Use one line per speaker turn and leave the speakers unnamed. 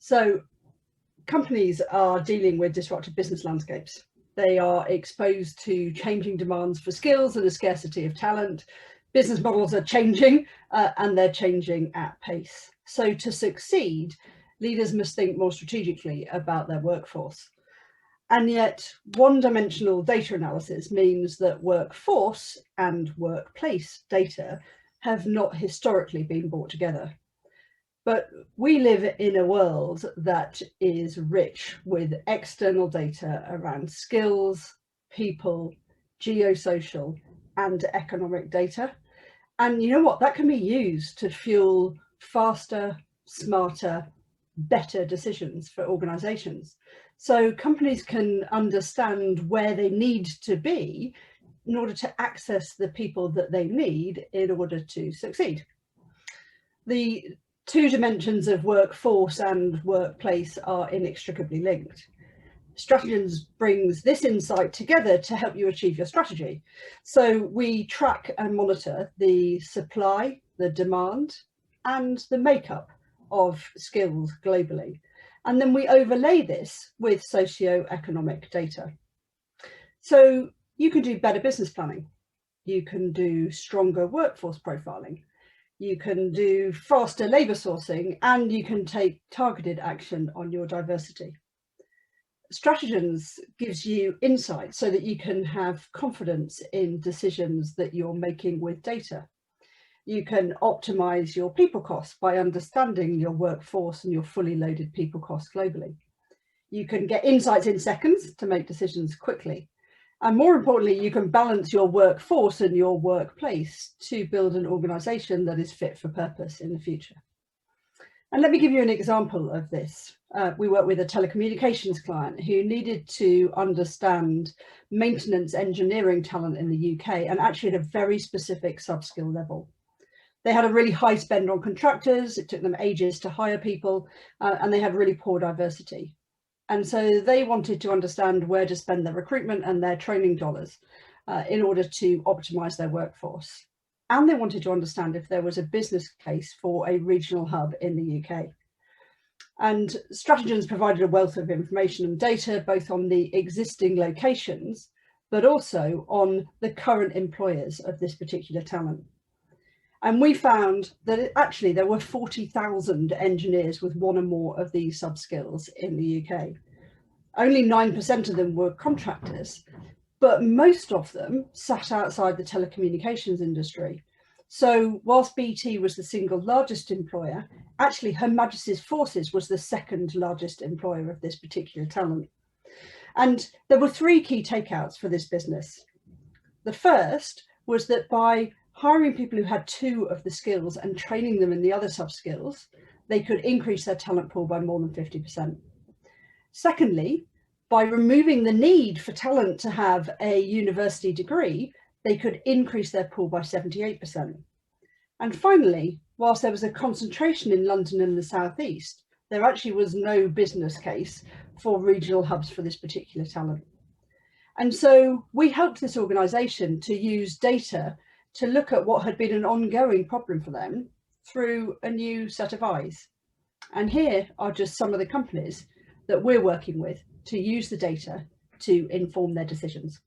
So companies are dealing with disruptive business landscapes. They are exposed to changing demands for skills and a scarcity of talent. Business models are changing and they're changing at pace. So to succeed, leaders must think more strategically about their workforce. And yet one-dimensional data analysis means that workforce and workplace data have not historically been brought together. But we live in a world that is rich with external data around skills, people, geosocial and economic data. And you know what? That can be used to fuel faster, smarter, better decisions for organizations. So companies can understand where they need to be in order to access the people that they need in order to succeed. The two dimensions of workforce and workplace are inextricably linked. Stratigens brings this insight together to help you achieve your strategy. So we track and monitor the supply, the demand, and the makeup of skills globally. And then we overlay this with socio-economic data. So you can do better business planning. You can do stronger workforce profiling. You can do faster labour sourcing, and you can take targeted action on your diversity. Stratigens gives you insight so that you can have confidence in decisions that you're making with data. You can optimise your people costs by understanding your workforce and your fully loaded people costs globally. You can get insights in seconds to make decisions quickly. And more importantly, you can balance your workforce and your workplace to build an organisation that is fit for purpose in the future. And let me give you an example of this. We work with a telecommunications client who needed to understand maintenance engineering talent in the UK, and actually at a very specific sub-skill level. They had a really high spend on contractors. It took them ages to hire people, and they had really poor diversity. And so they wanted to understand where to spend their recruitment and their training dollars in order to optimise their workforce. And they wanted to understand if there was a business case for a regional hub in the UK. And Stratigens provided a wealth of information and data, both on the existing locations, but also on the current employers of this particular talent. And we found that actually there were 40,000 engineers with one or more of these sub-skills in the UK. Only 9% of them were contractors, but most of them sat outside the telecommunications industry. So whilst BT was the single largest employer, actually Her Majesty's Forces was the second largest employer of this particular talent. And there were three key takeouts for this business. The first was that by hiring people who had two of the skills and training them in the other sub-skills, they could increase their talent pool by more than 50%. Secondly, by removing the need for talent to have a university degree, they could increase their pool by 78%. And finally, whilst there was a concentration in London and the South East, there actually was no business case for regional hubs for this particular talent. And so we helped this organisation to use data to look at what had been an ongoing problem for them through a new set of eyes. And here are just some of the companies that we're working with to use the data to inform their decisions.